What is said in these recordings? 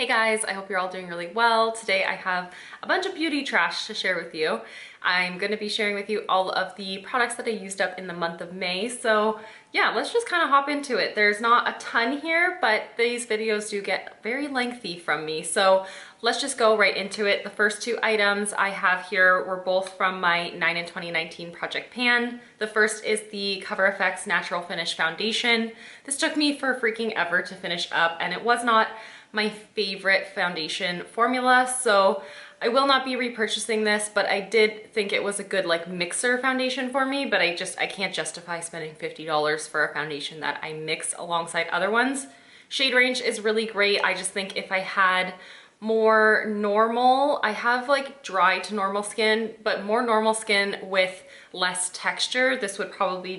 Hey guys, I hope you're all doing really well. Today I have a bunch of beauty trash to share with you. I'm going to be sharing with you all of the products that I used up in the month of May. So yeah, let's just kind of hop into it. There's not a ton here, but these videos do get very lengthy from me. So let's just go right into it. The first two items I have here were both from my 9 in 2019 Project Pan. The first is the Cover FX Natural Finish Foundation. This took me for freaking ever to finish up, and it was not my favorite foundation formula, so I will not be repurchasing this, but I did think it was a good like mixer foundation for me, but I can't justify spending $50 for a foundation that I mix alongside other ones. Shade range is really great. I just think if I had more normal, I have like dry to normal skin, but more normal skin with less texture, this would probably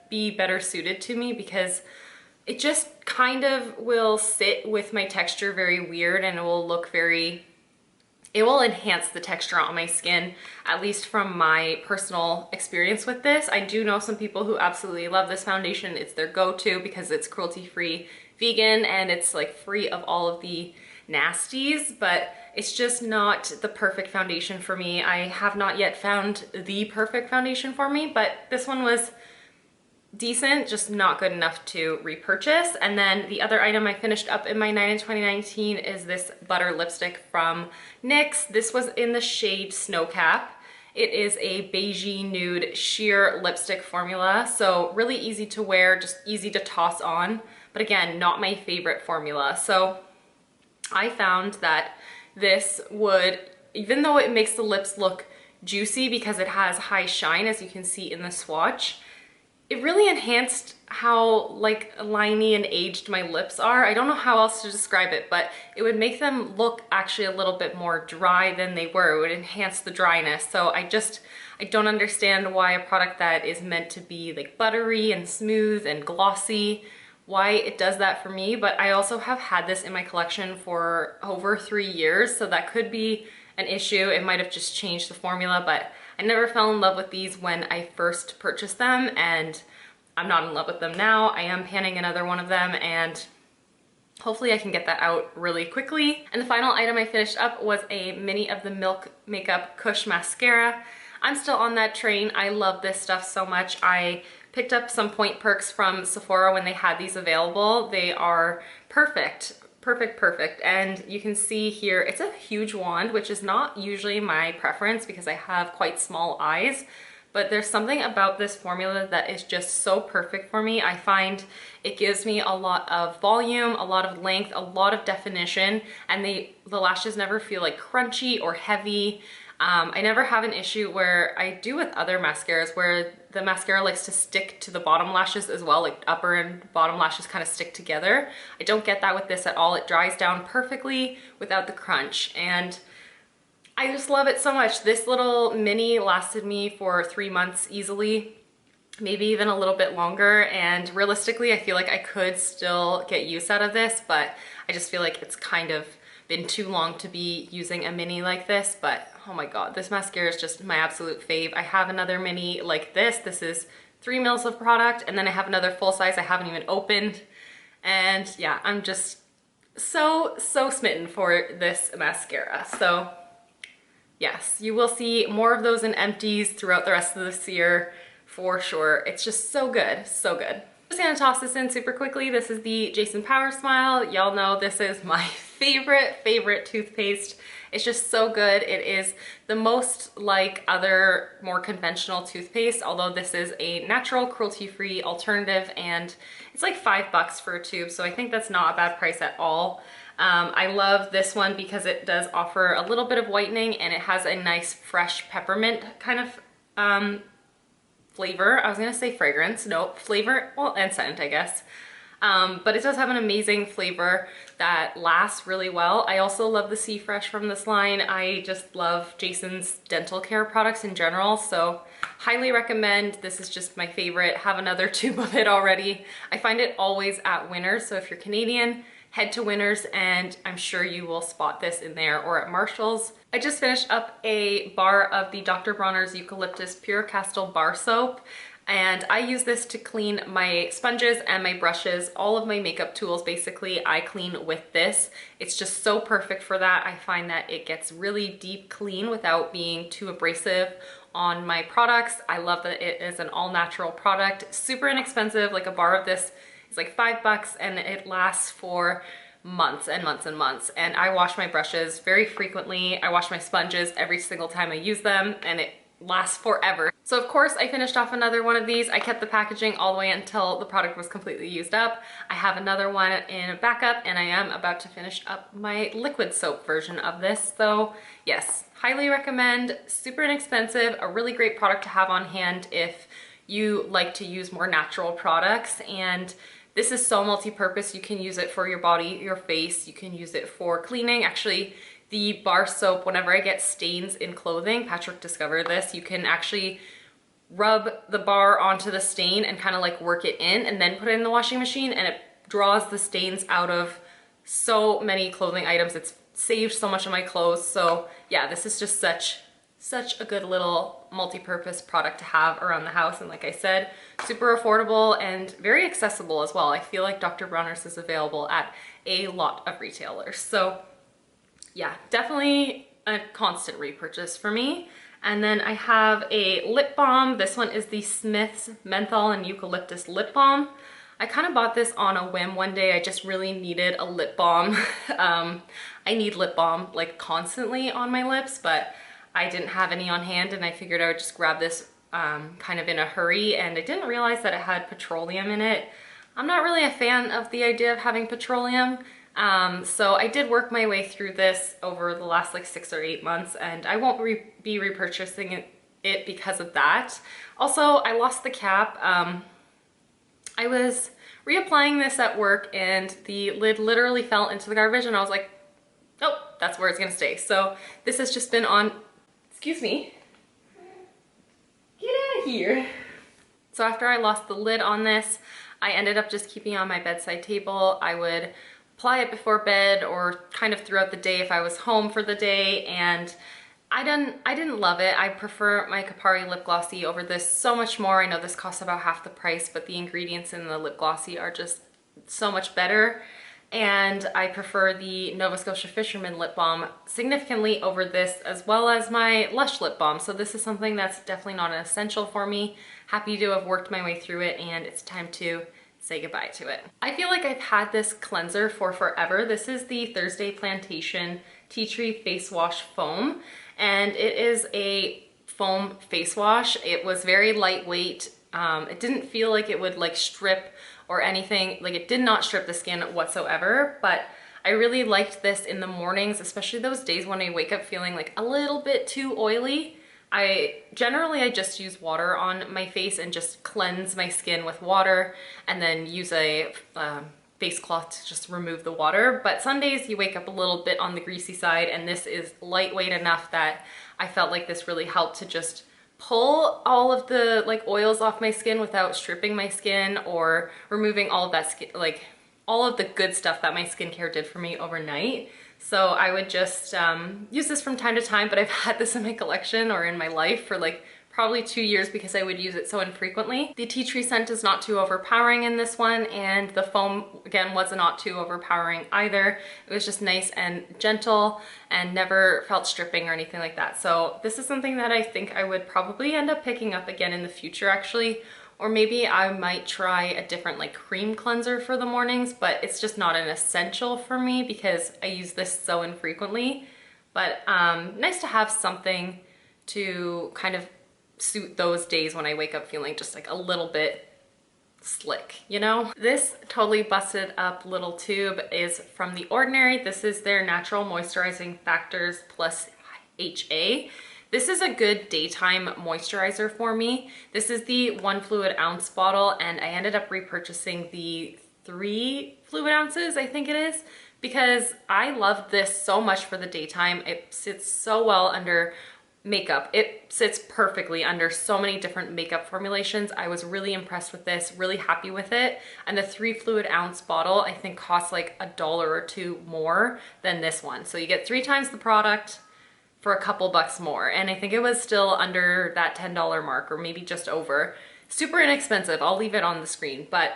be better suited to me, because it just kind of will sit with my texture very weird, and it will look it will enhance the texture on my skin, at least from my personal experience with this. I do know some people who absolutely love this foundation. It's their go-to because it's cruelty-free, vegan, and it's like free of all of the nasties, but it's just not the perfect foundation for me. I have not yet found the perfect foundation for me, but this one was decent, just not good enough to repurchase. And then the other item I finished up in my 9 in 2019 is this butter lipstick from NYX. This was in the shade Snowcap. It is a beigey nude sheer lipstick formula, so really easy to wear, just easy to toss on, but again, not my favorite formula. So I found that this would, even though it makes the lips look juicy because it has high shine, as you can see in the swatch, it really enhanced how like liney and aged my lips are. I don't know how else to describe it, but it would make them look actually a little bit more dry than they were. It would enhance the dryness. So I don't understand why a product that is meant to be like buttery and smooth and glossy, why it does that for me. But I also have had this in my collection for over 3 years, so that could be an issue. It might have just changed the formula, but I never fell in love with these when I first purchased them, and I'm not in love with them now. I am panning another one of them, and hopefully I can get that out really quickly. And the final item I finished up was a mini of the Milk Makeup Kush Mascara. I'm still on that train. I love this stuff so much. I picked up some point perks from Sephora when they had these available. They are perfect. Perfect. And you can see here, it's a huge wand, which is not usually my preference because I have quite small eyes, but there's something about this formula that is just so perfect for me. I find it gives me a lot of volume, a lot of length, a lot of definition, and the lashes never feel like crunchy or heavy. I never have an issue where I do with other mascaras where the mascara likes to stick to the bottom lashes as well, like upper and bottom lashes kind of stick together. I don't get that with this at all. It dries down perfectly without the crunch, and I just love it so much. This little mini lasted me for 3 months easily, maybe even a little bit longer, and realistically I feel like I could still get use out of this, but I just feel like it's kind of been too long to be using a mini like this. But oh my god, this mascara is just my absolute fave. I have another mini like this. This is 3 mils of product, and then I have another full size I haven't even opened. And yeah, I'm just so smitten for this mascara. So yes, you will see more of those in Empties throughout the rest of this year for sure. It's just so good, so good. Just gonna toss this in super quickly. This is the Jason Powersmile. Y'all know this is my favorite toothpaste. It's just so good. It is the most like other more conventional toothpaste, although this is a natural, cruelty-free alternative, and it's like $5 for a tube, so I think that's not a bad price at all. I love this one because it does offer a little bit of whitening, and it has a nice fresh peppermint kind of flavor. I was gonna say fragrance, no, flavor, well, and scent, I guess. But it does have an amazing flavor that lasts really well. I also love the Sea Fresh from this line. I just love Jason's dental care products in general, so highly recommend. This is just my favorite. Have another tube of it already. I find it always at Winners, so if you're Canadian, head to Winners and I'm sure you will spot this in there, or at Marshall's. I just finished up a bar of the Dr. Bronner's Eucalyptus Pure Castle Bar Soap, And I use this to clean my sponges and my brushes, all of my makeup tools basically I clean with this. It's just so perfect for that. I find that it gets really deep clean without being too abrasive on my products. I love that it is an all natural product, super inexpensive. Like a bar of this is like $5 and it lasts for months and months and months. And I wash my brushes very frequently. I wash my sponges every single time I use them, and it lasts forever. So of course I finished off another one of these. I kept the packaging all the way until the product was completely used up. I have another one in backup, and I am about to finish up my liquid soap version of this. So yes, highly recommend, super inexpensive, a really great product to have on hand if you like to use more natural products. And this is so multi-purpose. You can use it for your body, your face, you can use it for cleaning. Actually, the bar soap, whenever I get stains in clothing, Patrick discovered this, you can actually rub the bar onto the stain and kind of like work it in and then put it in the washing machine, and it draws the stains out of so many clothing items. It's saved so much of my clothes. So yeah, this is just such a good little multi-purpose product to have around the house. And like I said, super affordable and very accessible as well. I feel like Dr. Bronner's is available at a lot of retailers. So yeah, definitely a constant repurchase for me. And then I have a lip balm. This one is the Smith's Menthol and Eucalyptus lip balm. I kind of bought this on a whim one day. I just really needed a lip balm. I need lip balm like constantly on my lips, but I didn't have any on hand, and I figured I would just grab this kind of in a hurry, and I didn't realize that it had petroleum in it. I'm not really a fan of the idea of having petroleum. So I did work my way through this over the last like 6 or 8 months, and I won't be repurchasing it because of that. Also, I lost the cap. I was reapplying this at work and the lid literally fell into the garbage, and I was like, nope, that's where it's gonna stay. So this has just been on, excuse me, get out of here. So after I lost the lid on this, I ended up just keeping it on my bedside table. I would apply it before bed or kind of throughout the day if I was home for the day, and I didn't love it. I prefer my Kapari lip glossy over this so much more. I know this costs about half the price, but the ingredients in the lip glossy are just so much better. And I prefer the Nova Scotia Fisherman lip balm significantly over this, as well as my Lush lip balm. So this is something that's definitely not an essential for me. Happy to have worked my way through it, and it's time to say goodbye to it. I feel like I've had this cleanser for forever. This is the Thursday Plantation Tea Tree Face Wash Foam, and it is a foam face wash. It was very lightweight. It didn't feel like it would like strip or anything. Like, it did not strip the skin whatsoever, but I really liked this in the mornings, especially those days when I wake up feeling like a little bit too oily. I just use water on my face and just cleanse my skin with water, and then use a face cloth to just remove the water. But some days you wake up a little bit on the greasy side, and this is lightweight enough that I felt like this really helped to just pull all of the like oils off my skin without stripping my skin or removing all of that skin, like all of the good stuff that my skincare did for me overnight. So I would just use this from time to time, but I've had this in my collection or in my life for like probably 2 years because I would use it so infrequently. The tea tree scent is not too overpowering in this one, and the foam, again, was not too overpowering either. It was just nice and gentle and never felt stripping or anything like that. So this is something that I think I would probably end up picking up again in the future, actually. Or maybe I might try a different like cream cleanser for the mornings, but it's just not an essential for me because I use this so infrequently. But nice to have something to kind of suit those days when I wake up feeling just like a little bit slick, you know? This totally busted up little tube is from The Ordinary. This is their Natural Moisturizing Factors Plus HA. This is a good daytime moisturizer for me. This is the 1 fluid ounce bottle, and I ended up repurchasing the 3 fluid ounces, I think it is, because I love this so much for the daytime. It sits so well under makeup. It sits perfectly under so many different makeup formulations. I was really impressed with this, really happy with it. And the 3 fluid ounce bottle, I think, costs like $1 or $2 more than this one. So you get 3 times the product for a couple bucks more. And I think it was still under that $10 mark, or maybe just over. super inexpensive. I'll leave it on the screen, but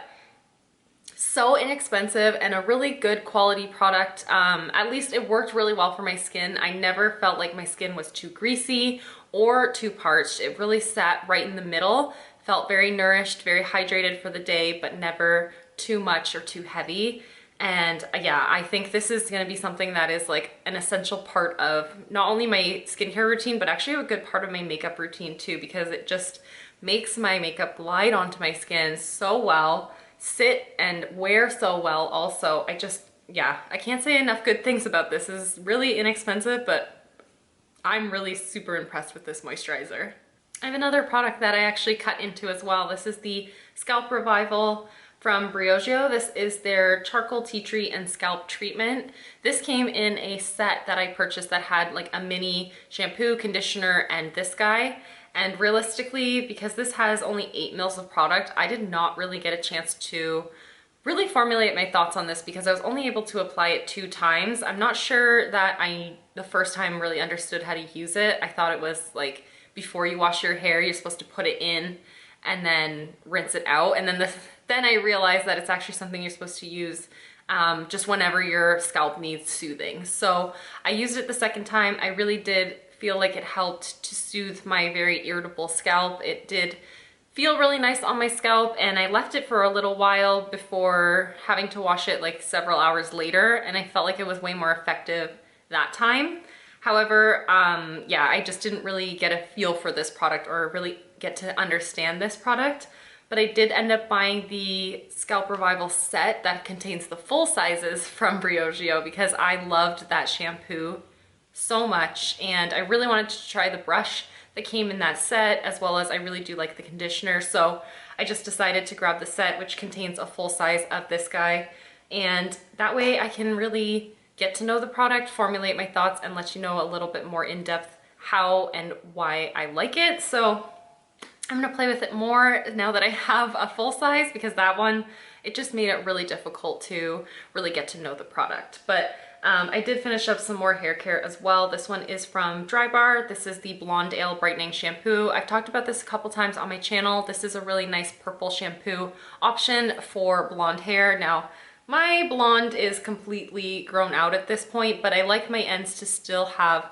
so inexpensive and a really good quality product. At least it worked really well for my skin. I never felt like my skin was too greasy or too parched. It really sat right in the middle, felt very nourished, very hydrated for the day, but never too much or too heavy. And yeah, I think this is gonna be something that is like an essential part of not only my skincare routine, but actually a good part of my makeup routine too, because it just makes my makeup glide onto my skin so well, sit and wear so well also. Yeah, I can't say enough good things about this. This is really inexpensive, but I'm really super impressed with this moisturizer. I have another product that I actually cut into as well. This is the Scalp Revival from Briogeo. This is their charcoal tea tree and scalp treatment. This came in a set that I purchased that had like a mini shampoo, conditioner, and this guy. And realistically, because this has only 8 mils of product, I did not really get a chance to really formulate my thoughts on this because I was only able to apply it 2 times. I'm not sure that I, the first time, really understood how to use it. I thought it was like before you wash your hair, you're supposed to put it in and then rinse it out. And then I realized that it's actually something you're supposed to use just whenever your scalp needs soothing. So I used it the second time. I really did feel like it helped to soothe my very irritable scalp. It did feel really nice on my scalp, and I left it for a little while before having to wash it like several hours later, and I felt like it was way more effective that time. However, yeah, I just didn't really get a feel for this product or really get to understand this product. But I did end up buying the Scalp Revival set that contains the full sizes from Briogeo because I loved that shampoo so much, and I really wanted to try the brush that came in that set, as well as I really do like the conditioner. So I just decided to grab the set, which contains a full size of this guy, and that way I can really get to know the product, formulate my thoughts, and let you know a little bit more in depth how and why I like it. So I'm gonna play with it more now that I have a full size, because that one, it just made it really difficult to really get to know the product. But I did finish up some more hair care as well. This one is from Dry Bar. This is the Blonde Ale Brightening Shampoo. I've talked about this a couple times on my channel. This is a really nice purple shampoo option for blonde hair. Now, my blonde is completely grown out at this point, but I like my ends to still have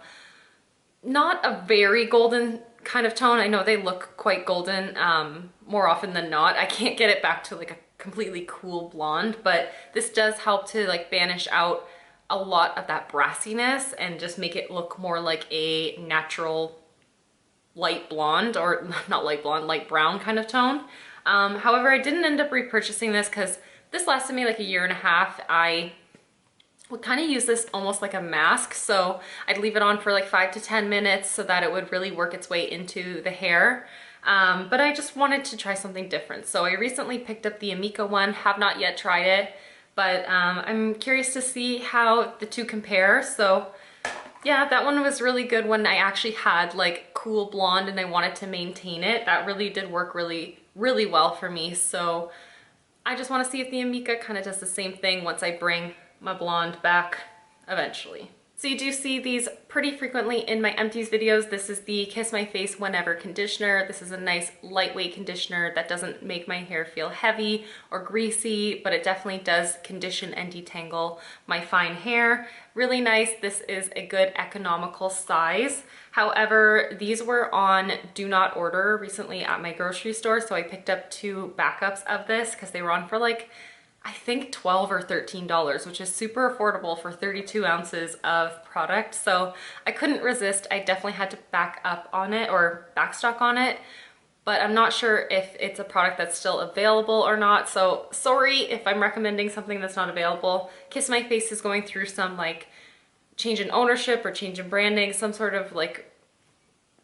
not a very golden kind of tone. I know they look quite golden more often than not. I can't get it back to like a completely cool blonde, but this does help to like banish out a lot of that brassiness and just make it look more like a natural light blonde, or not light blonde, light brown kind of tone. However, I didn't end up repurchasing this because this lasted me like a year and a half. I would kind of use this almost like a mask, so I'd leave it on for like 5 to 10 minutes so that it would really work its way into the hair. But I just wanted to try something different. So I recently picked up the Amika one, have not yet tried it, but I'm curious to see how the two compare. So yeah, that one was really good when I actually had like cool blonde and I wanted to maintain it. That really did work really, really well for me. So I just want to see if the Amika kind of does the same thing once I bring my blonde back eventually. So you do see these pretty frequently in my Empties videos. This is the Kiss My Face Whenever conditioner. This is a nice lightweight conditioner that doesn't make my hair feel heavy or greasy, but it definitely does condition and detangle my fine hair. Really nice. This is a good economical size. However, these were on do not order recently at my grocery store, so I picked up 2 backups of this because they were on for like, I think $12 or $13, which is super affordable for 32 ounces of product. So I couldn't resist. I definitely had to back up on it or backstock on it, but I'm not sure if it's a product that's still available or not. So sorry if I'm recommending something that's not available. Kiss My Face is going through some like change in ownership or change in branding, some sort of like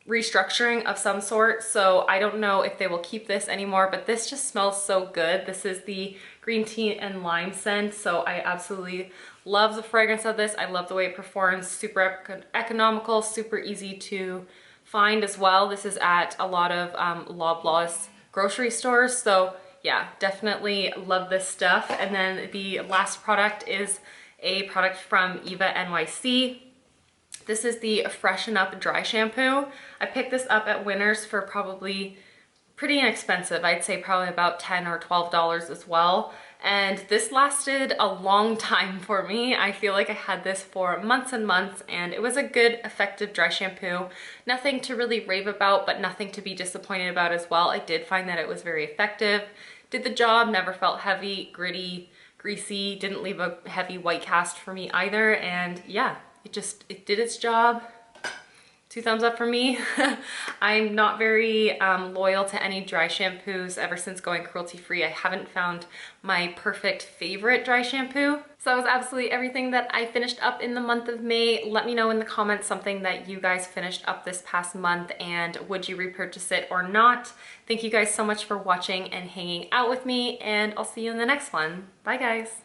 restructuring of some sort, so I don't know if they will keep this anymore, but this just smells so good. This is the green tea and lime scent, so I absolutely love the fragrance of this. I love the way it performs. Super economical, super easy to find as well. This is at a lot of Loblaws grocery stores, so yeah, definitely love this stuff. And then the last product is a product from Eva NYC. This is the Freshen Up Dry Shampoo. I picked this up at Winners for probably pretty inexpensive. I'd say probably about $10 or $12 as well. And this lasted a long time for me. I feel like I had this for months and months, and it was a good, effective dry shampoo. Nothing to really rave about, but nothing to be disappointed about as well. I did find that it was very effective. Did the job, never felt heavy, gritty, greasy, didn't leave a heavy white cast for me either. And yeah, it did its job. 2 thumbs up for me. I'm not very loyal to any dry shampoos ever since going cruelty-free. I haven't found my perfect favorite dry shampoo. So that was absolutely everything that I finished up in the month of May. Let me know in the comments something that you guys finished up this past month, and would you repurchase it or not? Thank you guys so much for watching and hanging out with me, and I'll see you in the next one. Bye guys.